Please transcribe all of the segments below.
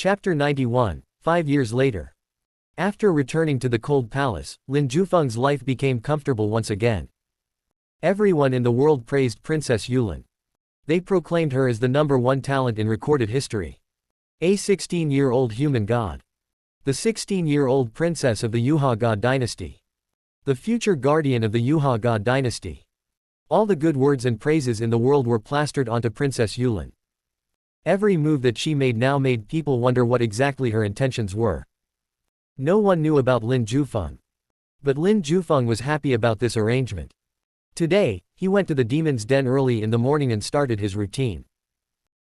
Chapter 91, 5 years later. After returning to the cold palace, Lin Jufeng's life became comfortable once again. Everyone in the world praised Princess Yulin. They proclaimed her as the #1 talent in recorded history. A 16-year-old human god. The 16-year-old princess of the Yuha god dynasty. The future guardian of the Yuha god dynasty. All the good words and praises in the world were plastered onto Princess Yulin. Every move that she made now made people wonder what exactly her intentions were. No one knew about Lin Jufeng. But Lin Jufeng was happy about this arrangement. Today, he went to the demon's den early in the morning and started his routine.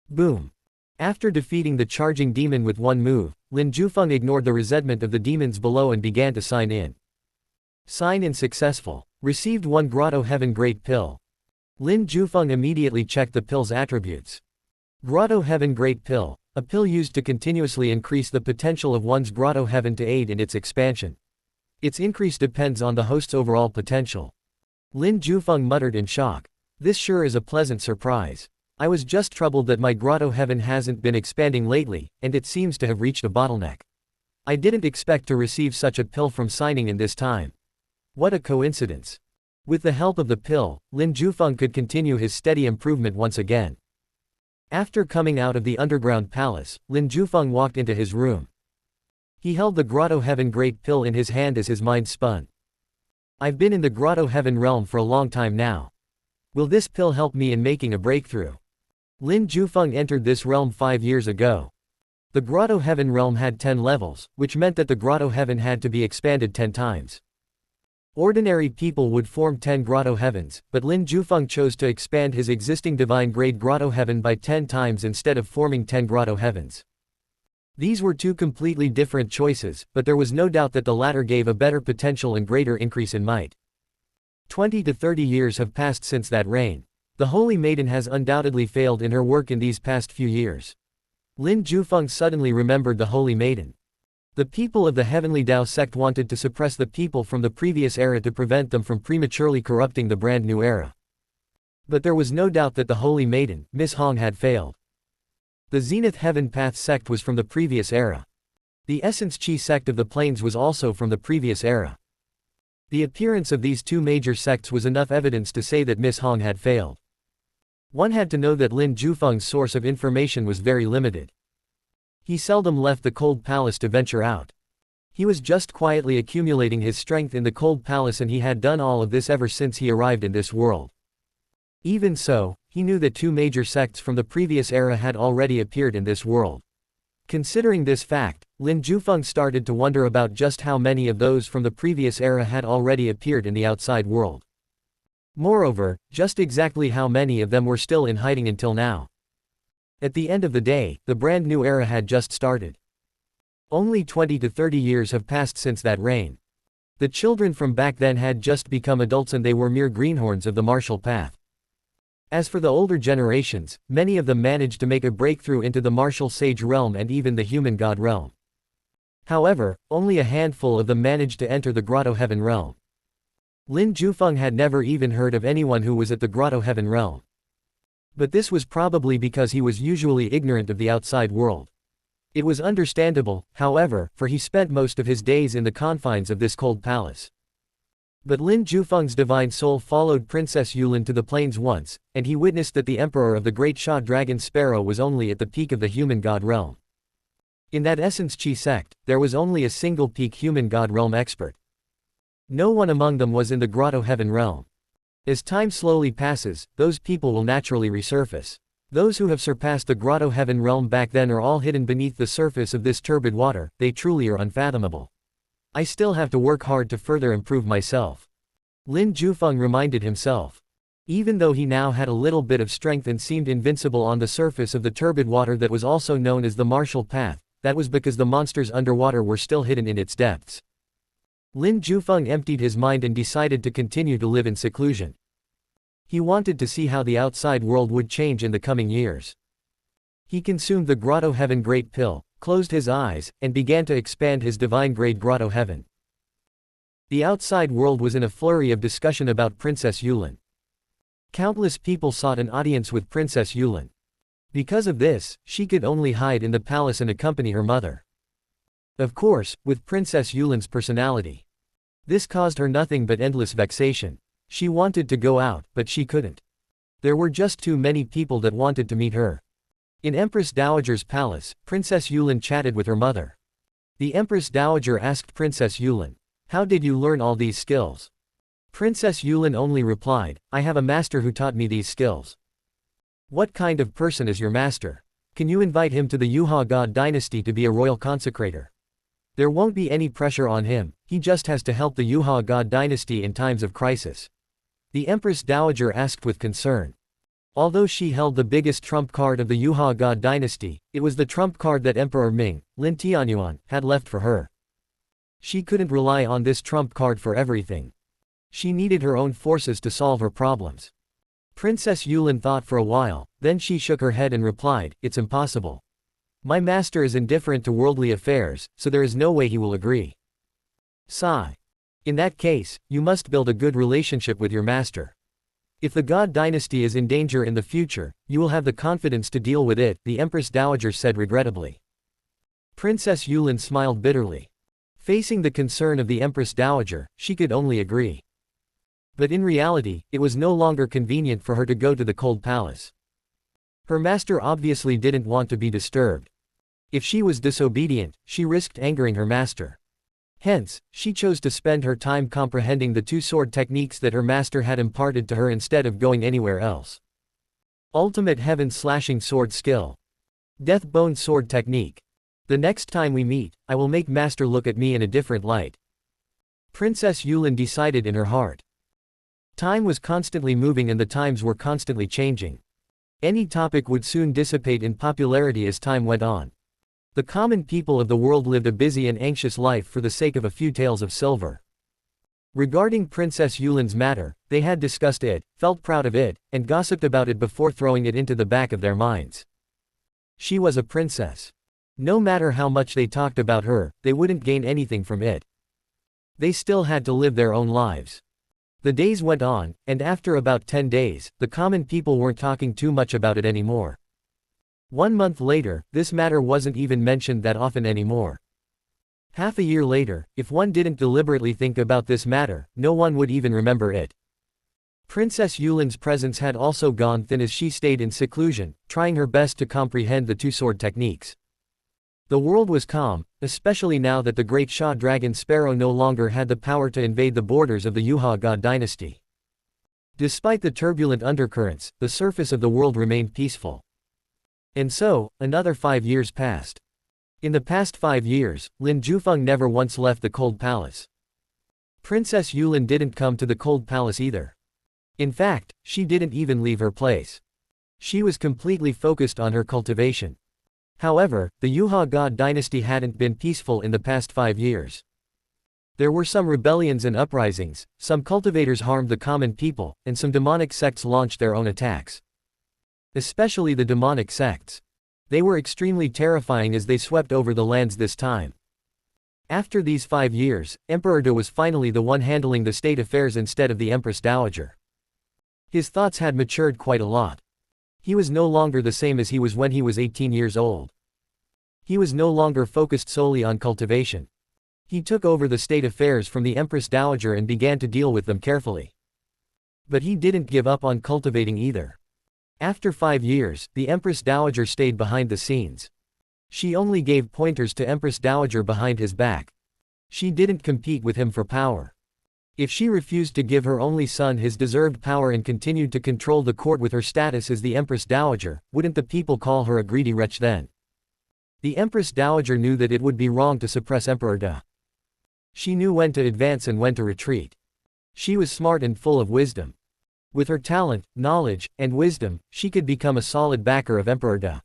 Boom. After defeating the charging demon with one move, Lin Jufeng ignored the resentment of the demons below and began to sign in. Sign in successful. Received 1 Grotto Heaven Great Pill. Lin Jufeng immediately checked the pill's attributes. Grotto Heaven Great Pill, a pill used to continuously increase the potential of one's Grotto Heaven to aid in its expansion. Its increase depends on the host's overall potential. Lin Jufeng muttered in shock. This sure is a pleasant surprise. I was just troubled that my Grotto Heaven hasn't been expanding lately, and it seems to have reached a bottleneck. I didn't expect to receive such a pill from signing in this time. What a coincidence. With the help of the pill, Lin Jufeng could continue his steady improvement once again. After coming out of the underground palace, Lin Jufeng walked into his room. He held the Grotto Heaven Great Pill in his hand as his mind spun. I've been in the Grotto Heaven realm for a long time now. Will this pill help me in making a breakthrough? Lin Jufeng entered this realm 5 years ago. The Grotto Heaven realm had 10 levels, which meant that the Grotto Heaven had to be expanded 10 times. Ordinary people would form 10 Grotto Heavens, but Lin Jufeng chose to expand his existing divine grade Grotto Heaven by 10 times instead of forming 10 Grotto Heavens. These were two completely different choices, but there was no doubt that the latter gave a better potential and greater increase in might. 20 to 30 years have passed since that reign. The Holy Maiden has undoubtedly failed in her work in these past few years. Lin Jufeng suddenly remembered the Holy Maiden. The people of the Heavenly Dao sect wanted to suppress the people from the previous era to prevent them from prematurely corrupting the brand new era. But there was no doubt that the Holy Maiden, Miss Hong, had failed. The Zenith Heaven Path sect was from the previous era. The Essence Chi sect of the Plains was also from the previous era. The appearance of these two major sects was enough evidence to say that Miss Hong had failed. One had to know that Lin Jufeng's source of information was very limited. He seldom left the cold palace to venture out. He was just quietly accumulating his strength in the cold palace, and he had done all of this ever since he arrived in this world. Even so, he knew that two major sects from the previous era had already appeared in this world. Considering this fact, Lin Jufeng started to wonder about just how many of those from the previous era had already appeared in the outside world. Moreover, just exactly how many of them were still in hiding until now. At the end of the day, the brand new era had just started. Only 20 to 30 years have passed since that reign. The children from back then had just become adults, and they were mere greenhorns of the martial path. As for the older generations, many of them managed to make a breakthrough into the martial sage realm and even the human god realm. However, only a handful of them managed to enter the Grotto Heaven realm. Lin Jufeng had never even heard of anyone who was at the Grotto Heaven realm. But this was probably because he was usually ignorant of the outside world. It was understandable, however, for he spent most of his days in the confines of this cold palace. But Lin Jufeng's divine soul followed Princess Yulin to the plains once, and he witnessed that the emperor of the great Sha Dragon Sparrow was only at the peak of the human god realm. In that Essence Chi sect, there was only a single peak human god realm expert. No one among them was in the Grotto Heaven realm. As time slowly passes, those people will naturally resurface. Those who have surpassed the Grotto Heaven realm back then are all hidden beneath the surface of this turbid water. They truly are unfathomable. I still have to work hard to further improve myself. Lin Jufeng reminded himself. Even though he now had a little bit of strength and seemed invincible on the surface of the turbid water that was also known as the martial path, that was because the monsters underwater were still hidden in its depths. Lin Jufeng emptied his mind and decided to continue to live in seclusion. He wanted to see how the outside world would change in the coming years. He consumed the Grotto Heaven Great Pill, closed his eyes, and began to expand his divine grade Grotto Heaven. The outside world was in a flurry of discussion about Princess Yulin. Countless people sought an audience with Princess Yulin. Because of this, she could only hide in the palace and accompany her mother. Of course, with Princess Yulin's personality. This caused her nothing but endless vexation. She wanted to go out, but she couldn't. There were just too many people that wanted to meet her. In Empress Dowager's palace, Princess Yulin chatted with her mother. The Empress Dowager asked Princess Yulin, "How did you learn all these skills?" Princess Yulin only replied, "I have a master who taught me these skills." "What kind of person is your master? Can you invite him to the Yuha God dynasty to be a royal consecrator? There won't be any pressure on him, he just has to help the Yuha God dynasty in times of crisis." The Empress Dowager asked with concern. Although she held the biggest trump card of the Yuha God dynasty, it was the trump card that Emperor Ming, Lin Tianyuan, had left for her. She couldn't rely on this trump card for everything. She needed her own forces to solve her problems. Princess Yulin thought for a while, then she shook her head and replied, "It's impossible. My master is indifferent to worldly affairs, so there is no way he will agree." Sigh. In that case, you must build a good relationship with your master. If the God dynasty is in danger in the future, you will have the confidence to deal with it, the Empress Dowager said regrettably. Princess Yulin smiled bitterly. Facing the concern of the Empress Dowager, she could only agree. But in reality, it was no longer convenient for her to go to the cold palace. Her master obviously didn't want to be disturbed. If she was disobedient, she risked angering her master. Hence, she chose to spend her time comprehending the two sword techniques that her master had imparted to her instead of going anywhere else. Ultimate Heaven Slashing Sword Skill. Death Bone Sword Technique. The next time we meet, I will make master look at me in a different light. Princess Yulin decided in her heart. Time was constantly moving and the times were constantly changing. Any topic would soon dissipate in popularity as time went on. The common people of the world lived a busy and anxious life for the sake of a few taels of silver. Regarding Princess Yulin's matter, they had discussed it, felt proud of it, and gossiped about it before throwing it into the back of their minds. She was a princess. No matter how much they talked about her, they wouldn't gain anything from it. They still had to live their own lives. The days went on, and after about 10 days, the common people weren't talking too much about it anymore. 1 month later, this matter wasn't even mentioned that often anymore. Half a year later, if one didn't deliberately think about this matter, no one would even remember it. Princess Yulin's presence had also gone thin as she stayed in seclusion, trying her best to comprehend the two sword techniques. The world was calm, especially now that the great Shah dragon Sparrow no longer had the power to invade the borders of the Yuha God dynasty. Despite the turbulent undercurrents, the surface of the world remained peaceful. And so, another 5 years passed. In the past 5 years, Lin Jufeng never once left the cold palace. Princess Yulin didn't come to the cold palace either. In fact, she didn't even leave her place. She was completely focused on her cultivation. However, the Yuha God dynasty hadn't been peaceful in the past 5 years. There were some rebellions and uprisings, some cultivators harmed the common people, and some demonic sects launched their own attacks. Especially the demonic sects. They were extremely terrifying as they swept over the lands this time. After these 5 years, Emperor De was finally the one handling the state affairs instead of the Empress Dowager. His thoughts had matured quite a lot. He was no longer the same as he was when he was 18 years old. He was no longer focused solely on cultivation. He took over the state affairs from the Empress Dowager and began to deal with them carefully. But he didn't give up on cultivating either. After 5 years, the Empress Dowager stayed behind the scenes. She only gave pointers to Empress Dowager behind his back. She didn't compete with him for power. If she refused to give her only son his deserved power and continued to control the court with her status as the Empress Dowager, wouldn't the people call her a greedy wretch then? The Empress Dowager knew that it would be wrong to suppress Emperor De. She knew when to advance and when to retreat. She was smart and full of wisdom. With her talent, knowledge, and wisdom, she could become a solid backer of Emperor De.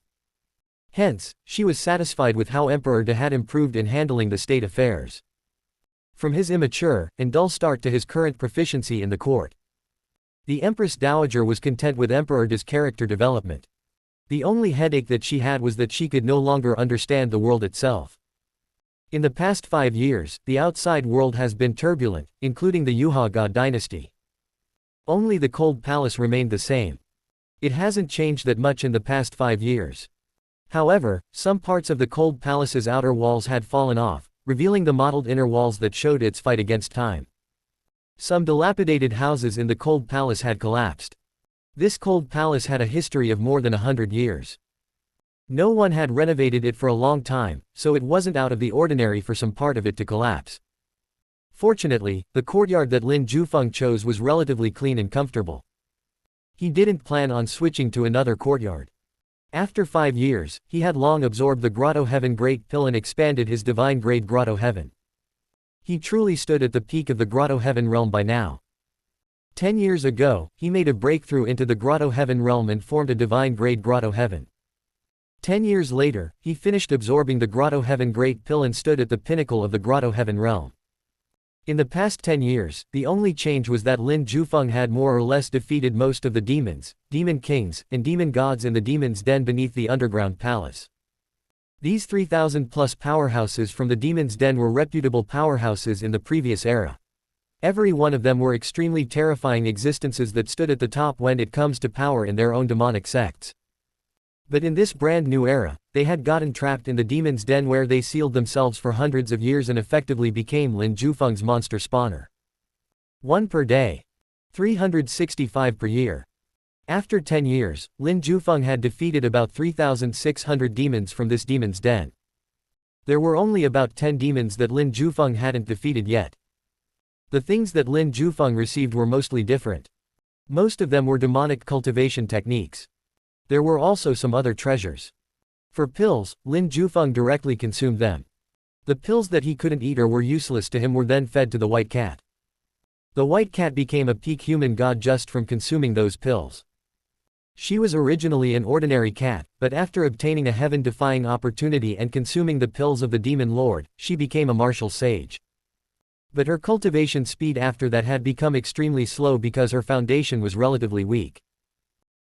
Hence, she was satisfied with how Emperor De had improved in handling the state affairs. From his immature and dull start to his current proficiency in the court. The Empress Dowager was content with Emperor De's character development. The only headache that she had was that she could no longer understand the world itself. In the past 5 years, the outside world has been turbulent, including the Yuha God dynasty. Only the cold palace remained the same. It hasn't changed that much in the past 5 years. However, some parts of the cold palace's outer walls had fallen off, revealing the mottled inner walls that showed its fight against time. Some dilapidated houses in the cold palace had collapsed. This cold palace had a history of more than 100 years. No one had renovated it for a long time, so it wasn't out of the ordinary for some part of it to collapse. Fortunately, the courtyard that Lin Jufeng chose was relatively clean and comfortable. He didn't plan on switching to another courtyard. After 5 years, he had long absorbed the Grotto Heaven Great Pill and expanded his divine grade Grotto Heaven. He truly stood at the peak of the Grotto Heaven realm by now. 10 years ago, he made a breakthrough into the Grotto Heaven realm and formed a divine grade Grotto Heaven. 10 years later, he finished absorbing the Grotto Heaven Great Pill and stood at the pinnacle of the Grotto Heaven realm. In the past 10 years, the only change was that Lin Jufeng had more or less defeated most of the demons, demon kings, and demon gods in the demon's den beneath the underground palace. These 3,000+ powerhouses from the demon's den were reputable powerhouses in the previous era. Every one of them were extremely terrifying existences that stood at the top when it comes to power in their own demonic sects. But in this brand new era, they had gotten trapped in the demon's den where they sealed themselves for hundreds of years and effectively became Lin Jufeng's monster spawner. 1 per day. 365 per year. After 10 years, Lin Jufeng had defeated about 3,600 demons from this demon's den. There were only about 10 demons that Lin Jufeng hadn't defeated yet. The things that Lin Jufeng received were mostly different. Most of them were demonic cultivation techniques. There were also some other treasures. For pills, Lin Jufeng directly consumed them. The pills that he couldn't eat or were useless to him were then fed to the white cat. The white cat became a peak human god just from consuming those pills. She was originally an ordinary cat, but after obtaining a heaven-defying opportunity and consuming the pills of the demon lord, she became a martial sage. But her cultivation speed after that had become extremely slow because her foundation was relatively weak.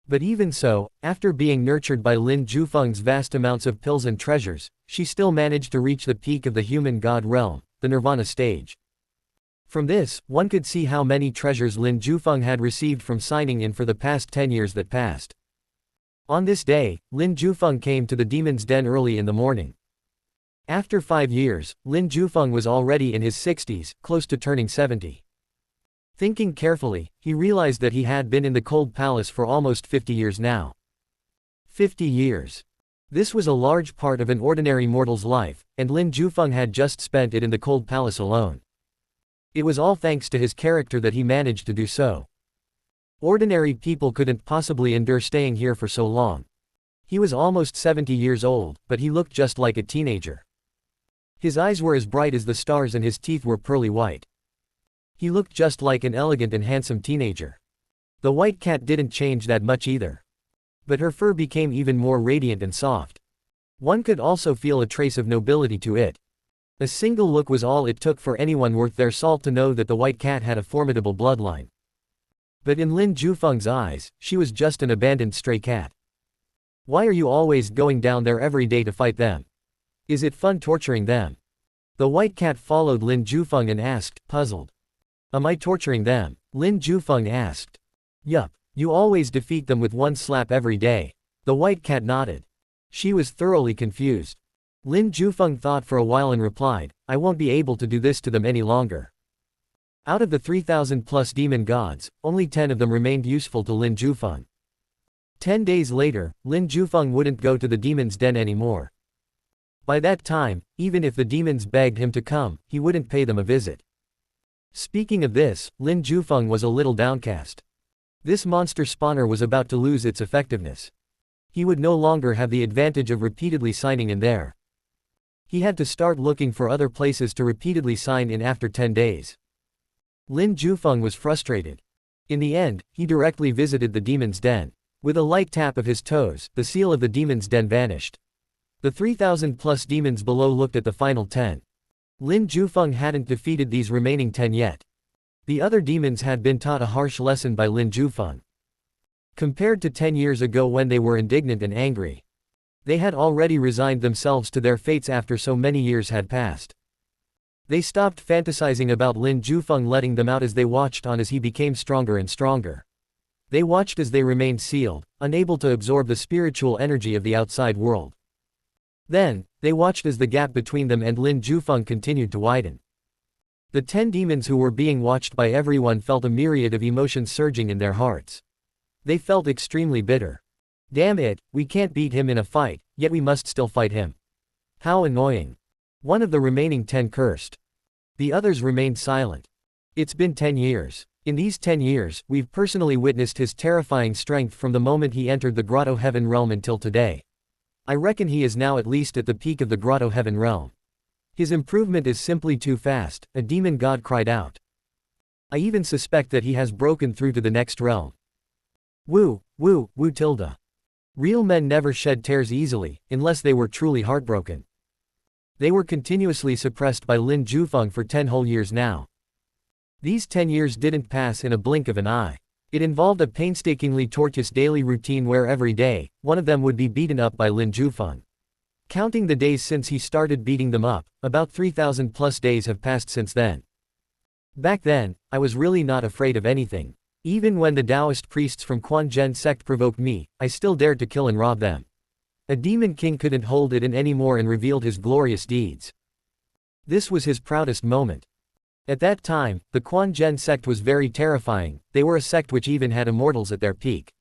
But even so, after being nurtured by Lin Jufeng's vast amounts of pills and treasures, she still managed to reach the peak of the human god realm, the nirvana stage. From this, one could see how many treasures Lin Jufeng had received from signing in for the past 10 years that passed. On this day, Lin Jufeng came to the demon's den early in the morning. After 5 years, Lin Jufeng was already in his 60s, close to turning 70. Thinking carefully, he realized that he had been in the cold palace for almost 50 years now. 50 years. This was a large part of an ordinary mortal's life, and Lin Jufeng had just spent it in the cold palace alone. It was all thanks to his character that he managed to do so. Ordinary people couldn't possibly endure staying here for so long. He was almost 70 years old, but he looked just like a teenager. His eyes were as bright as the stars and his teeth were pearly white. He looked just like an elegant and handsome teenager. The white cat didn't change that much either. But her fur became even more radiant and soft. One could also feel a trace of nobility to it. A single look was all it took for anyone worth their salt to know that the white cat had a formidable bloodline. But in Lin Jufeng's eyes, she was just an abandoned stray cat. Why are you always going down there every day to fight them? Is it fun torturing them? The white cat followed Lin Jufeng and asked, puzzled. Am I torturing them? Lin Jufeng asked. Yup, you always defeat them with one slap every day. The white cat nodded. She was thoroughly confused. Lin Jufeng thought for a while and replied, I won't be able to do this to them any longer. Out of the 3,000+ demon gods, only 10 of them remained useful to Lin Jufeng. 10 days later, Lin Jufeng wouldn't go to the demon's den anymore. By that time, even if the demons begged him to come, he wouldn't pay them a visit. Speaking of this, Lin Jufeng was a little downcast. This monster spawner was about to lose its effectiveness. He would no longer have the advantage of repeatedly signing in there. He had to start looking for other places to repeatedly sign in after 10 days. Lin Jufeng was frustrated. In the end, he directly visited the demon's den. With a light tap of his toes, the seal of the demon's den vanished. The 3,000+ demons below looked at the final 10. Lin Jufeng hadn't defeated these remaining 10 yet. The other demons had been taught a harsh lesson by Lin Jufeng. Compared to 10 years ago when they were indignant and angry. They had already resigned themselves to their fates after so many years had passed. They stopped fantasizing about Lin Jufeng letting them out as they watched on as he became stronger and stronger. They watched as they remained sealed, unable to absorb the spiritual energy of the outside world. Then, they watched as the gap between them and Lin Jufeng continued to widen. The 10 demons who were being watched by everyone felt a myriad of emotions surging in their hearts. They felt extremely bitter. Damn it, we can't beat him in a fight, yet we must still fight him. How annoying. One of the remaining 10 cursed. The others remained silent. It's been 10 years. In these 10 years, we've personally witnessed his terrifying strength from the moment he entered the Grotto Heaven realm until today. I reckon he is now at least at the peak of the Grotto Heaven realm. His improvement is simply too fast, a demon god cried out. I even suspect that he has broken through to the next realm. Woo tilde. Real men never shed tears easily, unless they were truly heartbroken. They were continuously suppressed by Lin Jufeng for 10 whole years now. These 10 years didn't pass in a blink of an eye. It involved a painstakingly tortuous daily routine where every day, one of them would be beaten up by Lin Jufeng. Counting the days since he started beating them up, about 3,000 plus days have passed since then. Back then, I was really not afraid of anything. Even when the Taoist priests from Quan Zhen sect provoked me, I still dared to kill and rob them. A demon king couldn't hold it in anymore and revealed his glorious deeds. This was his proudest moment. At that time, the Quan Zhen sect was very terrifying. They were a sect which even had immortals at their peak.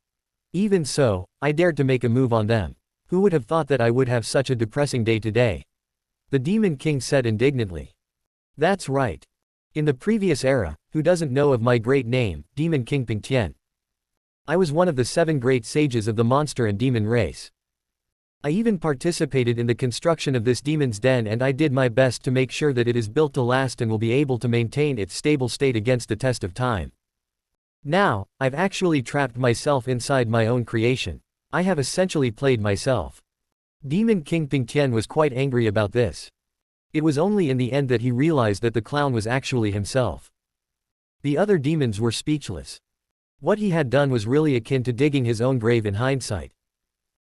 Even so, I dared to make a move on them. Who would have thought that I would have such a depressing day today? The Demon King said indignantly. That's right. In the previous era, who doesn't know of my great name, Demon King Ping Tian? I was one of the 7 great sages of the monster and demon race. I even participated in the construction of this demon's den, and I did my best to make sure that it is built to last and will be able to maintain its stable state against the test of time. Now, I've actually trapped myself inside my own creation. I have essentially played myself. Demon King Ping Tian was quite angry about this. It was only in the end that he realized that the clown was actually himself. The other demons were speechless. What he had done was really akin to digging his own grave in hindsight.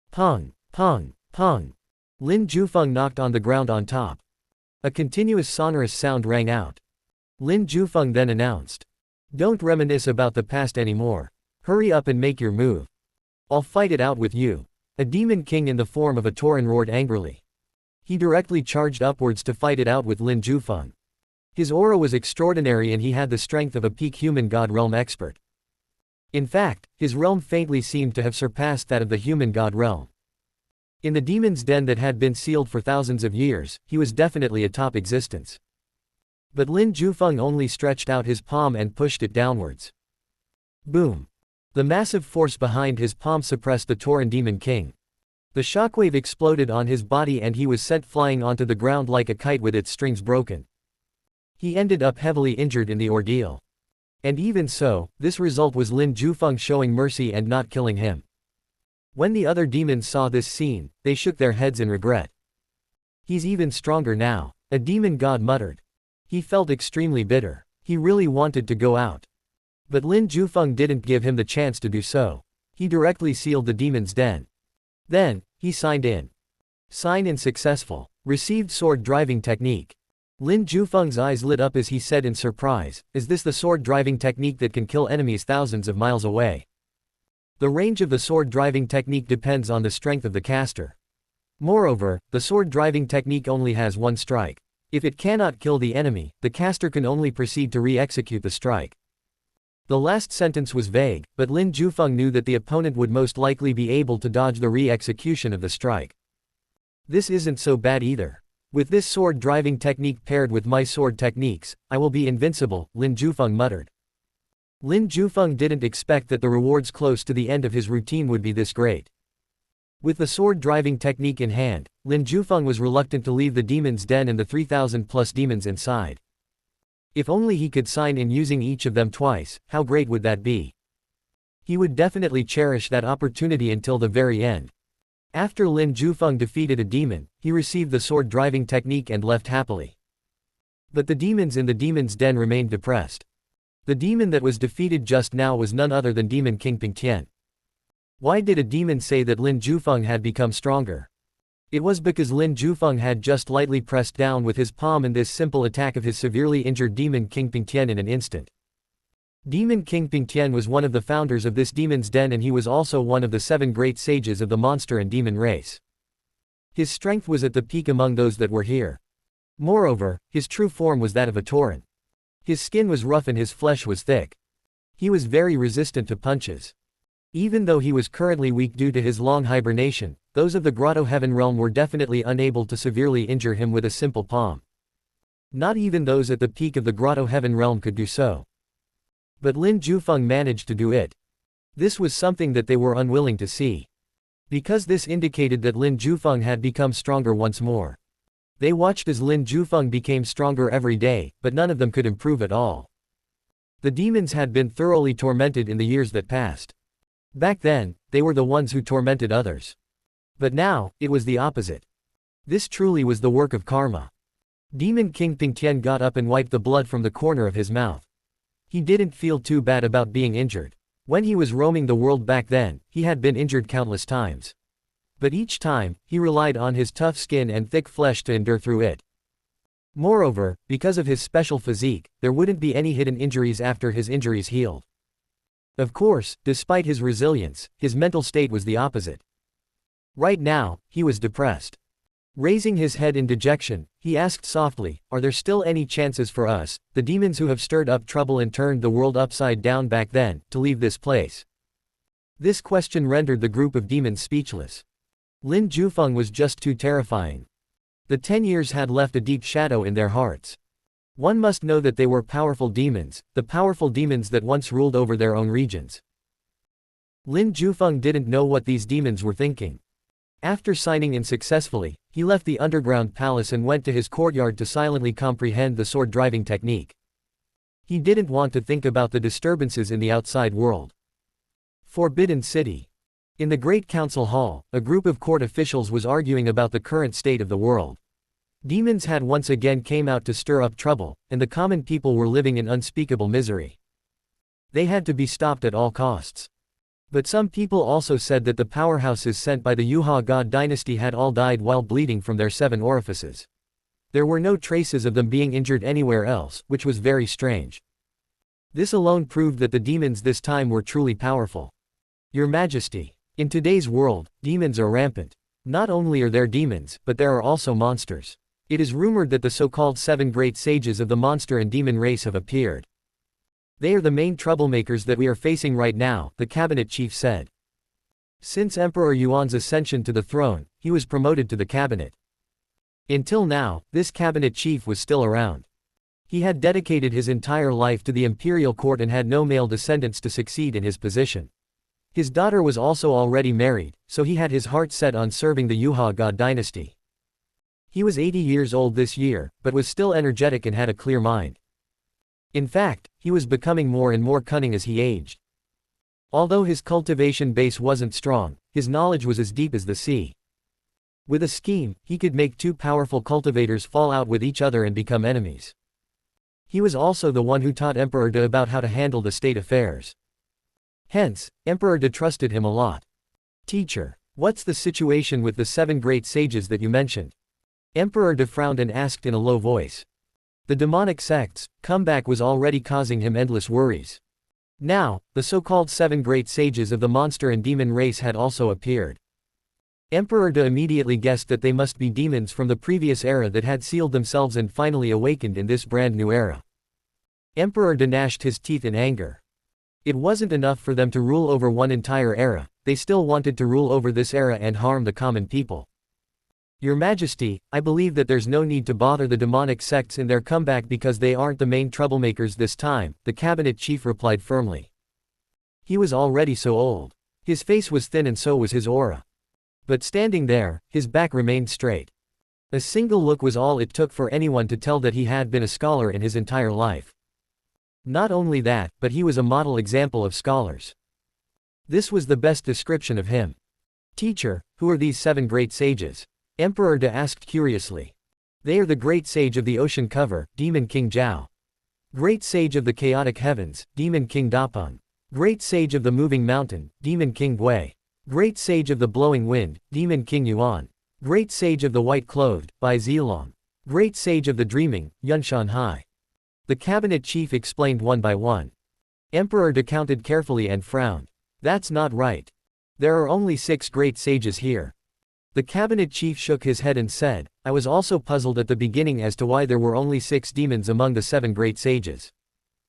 Pung. Pung, pung. Lin Jufeng knocked on the ground on top. A continuous sonorous sound rang out. Lin Jufeng then announced. Don't reminisce about the past anymore. Hurry up and make your move. I'll fight it out with you. A demon king in the form of a tauren roared angrily. He directly charged upwards to fight it out with Lin Jufeng. His aura was extraordinary and he had the strength of a peak human god realm expert. In fact, his realm faintly seemed to have surpassed that of the human god realm. In the demon's den that had been sealed for thousands of years, he was definitely a top existence. But Lin Jufeng only stretched out his palm and pushed it downwards. Boom. The massive force behind his palm suppressed the tauren demon king. The shockwave exploded on his body and he was sent flying onto the ground like a kite with its strings broken. He ended up heavily injured in the ordeal. And even so, this result was Lin Jufeng showing mercy and not killing him. When the other demons saw this scene, they shook their heads in regret. He's even stronger now, a demon god muttered. He felt extremely bitter. He really wanted to go out. But Lin Jufeng didn't give him the chance to do so. He directly sealed the demon's den. Then, he signed in. Sign in successful. Received sword driving technique. Lin Jufeng's eyes lit up as he said in surprise, is this the sword driving technique that can kill enemies thousands of miles away? The range of the sword driving technique depends on the strength of the caster. Moreover, the sword driving technique only has one strike. If it cannot kill the enemy, the caster can only proceed to re-execute the strike. The last sentence was vague, but Lin Jufeng knew that the opponent would most likely be able to dodge the re-execution of the strike. This isn't so bad either. With this sword driving technique paired with my sword techniques, I will be invincible, Lin Jufeng muttered. Lin Jufeng didn't expect that the rewards close to the end of his routine would be this great. With the sword driving technique in hand, Lin Jufeng was reluctant to leave the demon's den and the 3,000 plus demons inside. If only he could sign in using each of them twice, how great would that be? He would definitely cherish that opportunity until the very end. After Lin Jufeng defeated a demon, he received the sword driving technique and left happily. But the demons in the demon's den remained depressed. The demon that was defeated just now was none other than Demon King Ping Tian. Why did a demon say that Lin Jufeng had become stronger? It was because Lin Jufeng had just lightly pressed down with his palm in this simple attack of his severely injured Demon King Ping Tian in an instant. Demon King Pingtian was one of the founders of this demon's den, and he was also one of the 7 great sages of the monster and demon race. His strength was at the peak among those that were here. Moreover, his true form was that of a tauren. His skin was rough and his flesh was thick. He was very resistant to punches. Even though he was currently weak due to his long hibernation, those of the Grotto Heaven realm were definitely unable to severely injure him with a simple palm. Not even those at the peak of the Grotto Heaven realm could do so. But Lin Jufeng managed to do it. This was something that they were unwilling to see. Because this indicated that Lin Jufeng had become stronger once more. They watched as Lin Jufeng became stronger every day, but none of them could improve at all. The demons had been thoroughly tormented in the years that passed. Back then, they were the ones who tormented others. But now, it was the opposite. This truly was the work of karma. Demon King Pingtian got up and wiped the blood from the corner of his mouth. He didn't feel too bad about being injured. When he was roaming the world back then, he had been injured countless times. But each time, he relied on his tough skin and thick flesh to endure through it. Moreover, because of his special physique, there wouldn't be any hidden injuries after his injuries healed. Of course, despite his resilience, his mental state was the opposite. Right now, he was depressed. Raising his head in dejection, he asked softly, "Are there still any chances for us, the demons who have stirred up trouble and turned the world upside down back then, to leave this place?" This question rendered the group of demons speechless. Lin Jufeng was just too terrifying. The 10 years had left a deep shadow in their hearts. One must know that they were powerful demons, the powerful demons that once ruled over their own regions. Lin Jufeng didn't know what these demons were thinking. After signing in successfully, he left the underground palace and went to his courtyard to silently comprehend the sword-driving technique. He didn't want to think about the disturbances in the outside world. Forbidden City. In the Great Council Hall, a group of court officials was arguing about the current state of the world. Demons had once again came out to stir up trouble, and the common people were living in unspeakable misery. They had to be stopped at all costs. But some people also said that the powerhouses sent by the Yuha god dynasty had all died while bleeding from their 7 orifices. There were no traces of them being injured anywhere else, which was very strange. This alone proved that the demons this time were truly powerful. Your Majesty, in today's world, demons are rampant. Not only are there demons, but there are also monsters. It is rumored that the so-called 7 great sages of the monster and demon race have appeared. They are the main troublemakers that we are facing right now, the cabinet chief said. Since Emperor Yuan's ascension to the throne, he was promoted to the cabinet. Until now, this cabinet chief was still around. He had dedicated his entire life to the imperial court and had no male descendants to succeed in his position. His daughter was also already married, so he had his heart set on serving the Yuha god dynasty. He was 80 years old this year, but was still energetic and had a clear mind. In fact, he was becoming more and more cunning as he aged. Although his cultivation base wasn't strong, his knowledge was as deep as the sea. With a scheme, he could make 2 powerful cultivators fall out with each other and become enemies. He was also the one who taught Emperor De about how to handle the state affairs. Hence, Emperor De trusted him a lot. Teacher, what's the situation with the 7 great sages that you mentioned? Emperor De frowned and asked in a low voice. The demonic sect's comeback was already causing him endless worries. Now, the so-called 7 great sages of the monster and demon race had also appeared. Emperor De immediately guessed that they must be demons from the previous era that had sealed themselves and finally awakened in this brand new era. Emperor De gnashed his teeth in anger. It wasn't enough for them to rule over one entire era, they still wanted to rule over this era and harm the common people. Your Majesty, I believe that there's no need to bother the demonic sects in their comeback because they aren't the main troublemakers this time, the cabinet chief replied firmly. He was already so old. His face was thin and so was his aura. But standing there, his back remained straight. A single look was all it took for anyone to tell that he had been a scholar in his entire life. Not only that, but he was a model example of scholars. This was the best description of him. Teacher, who are these 7 great sages? Emperor De asked curiously. They are the great sage of the ocean cover, Demon King Zhao. Great sage of the chaotic heavens, Demon King Dapeng. Great sage of the moving mountain, Demon King Gui. Great sage of the blowing wind, Demon King Yuan. Great sage of the white clothed, Bai Zilong. Great sage of the dreaming, Yunshan Hai. The cabinet chief explained one by one. Emperor De counted carefully and frowned. That's not right. There are only 6 great sages here. The cabinet chief shook his head and said, I was also puzzled at the beginning as to why there were only 6 demons among the 7 great sages.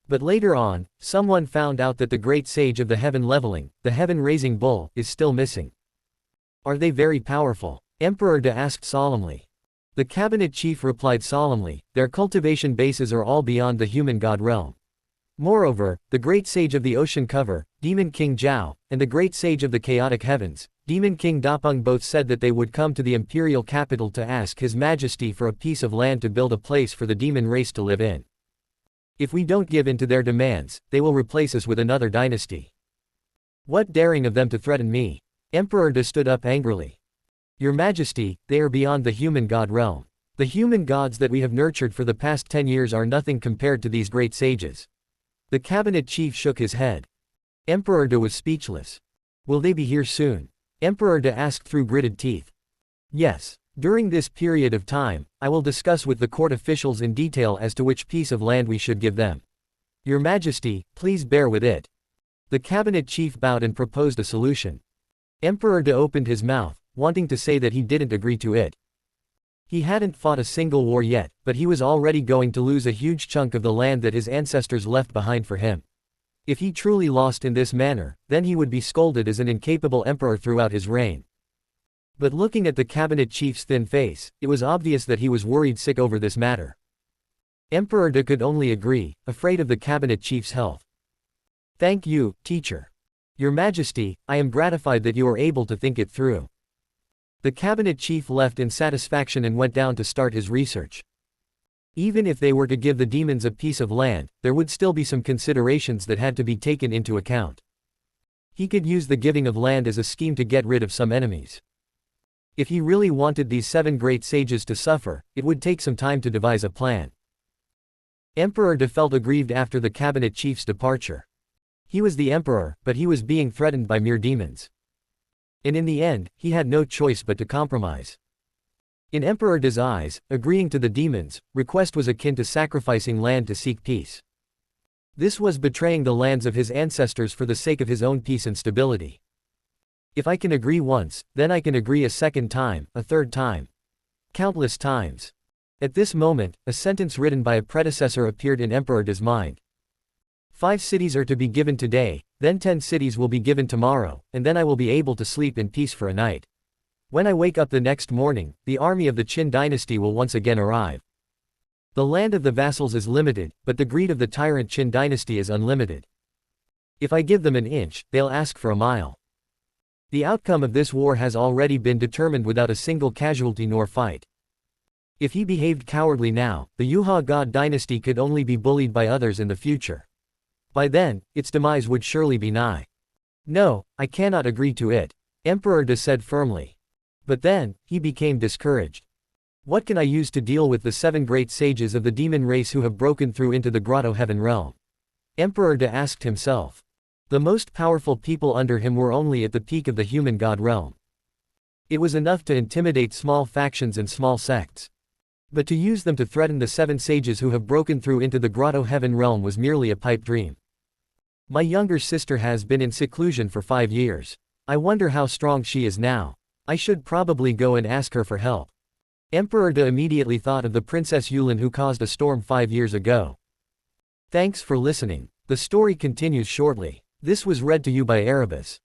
But later on, someone found out that the great sage of the heaven-leveling, the heaven-raising bull, is still missing. Are they very powerful? Emperor De asked solemnly. The cabinet chief replied solemnly, their cultivation bases are all beyond the human god realm. Moreover, the great sage of the ocean cover, Demon King Zhao, and the great sage of the chaotic heavens, Demon King Dapeng both said that they would come to the imperial capital to ask His Majesty for a piece of land to build a place for the demon race to live in. If we don't give in to their demands, they will replace us with another dynasty. What daring of them to threaten me! Emperor De stood up angrily. Your Majesty, they are beyond the human god realm. The human gods that we have nurtured for the past 10 years are nothing compared to these great sages. The cabinet chief shook his head. Emperor De was speechless. Will they be here soon? Emperor De asked through gritted teeth. Yes. During this period of time, I will discuss with the court officials in detail as to which piece of land we should give them. Your Majesty, please bear with it. The cabinet chief bowed and proposed a solution. Emperor De opened his mouth, wanting to say that he didn't agree to it. He hadn't fought a single war yet, but he was already going to lose a huge chunk of the land that his ancestors left behind for him. If he truly lost in this manner, then he would be scolded as an incapable emperor throughout his reign. But looking at the cabinet chief's thin face, it was obvious that he was worried sick over this matter. Emperor De could only agree, afraid of the cabinet chief's health. Thank you, teacher. Your Majesty, I am gratified that you are able to think it through. The cabinet chief left in satisfaction and went down to start his research. Even if they were to give the demons a piece of land, there would still be some considerations that had to be taken into account. He could use the giving of land as a scheme to get rid of some enemies. If he really wanted these 7 great sages to suffer, it would take some time to devise a plan. Emperor De felt aggrieved after the cabinet chief's departure. He was the emperor, but he was being threatened by mere demons. And in the end, he had no choice but to compromise. In Emperor De's eyes, agreeing to the demons' request was akin to sacrificing land to seek peace. This was betraying the lands of his ancestors for the sake of his own peace and stability. If I can agree once, then I can agree a second time, a third time. Countless times. At this moment, a sentence written by a predecessor appeared in Emperor De's mind. 5 cities are to be given today, then 10 cities will be given tomorrow, and then I will be able to sleep in peace for a night. When I wake up the next morning, the army of the Qin dynasty will once again arrive. The land of the vassals is limited, but the greed of the tyrant Qin dynasty is unlimited. If I give them an inch, they'll ask for a mile. The outcome of this war has already been determined without a single casualty nor fight. If he behaved cowardly now, the Yuha God dynasty could only be bullied by others in the future. By then, its demise would surely be nigh. No, I cannot agree to it, Emperor De said firmly. But then, he became discouraged. What can I use to deal with the 7 great sages of the demon race who have broken through into the grotto heaven realm? Emperor De asked himself. The most powerful people under him were only at the peak of the human god realm. It was enough to intimidate small factions and small sects. But to use them to threaten the 7 sages who have broken through into the grotto heaven realm was merely a pipe dream. My younger sister has been in seclusion for 5 years. I wonder how strong she is now. I should probably go and ask her for help. Emperor De immediately thought of the Princess Yulin who caused a storm 5 years ago. Thanks for listening. The story continues shortly. This was read to you by Erebus.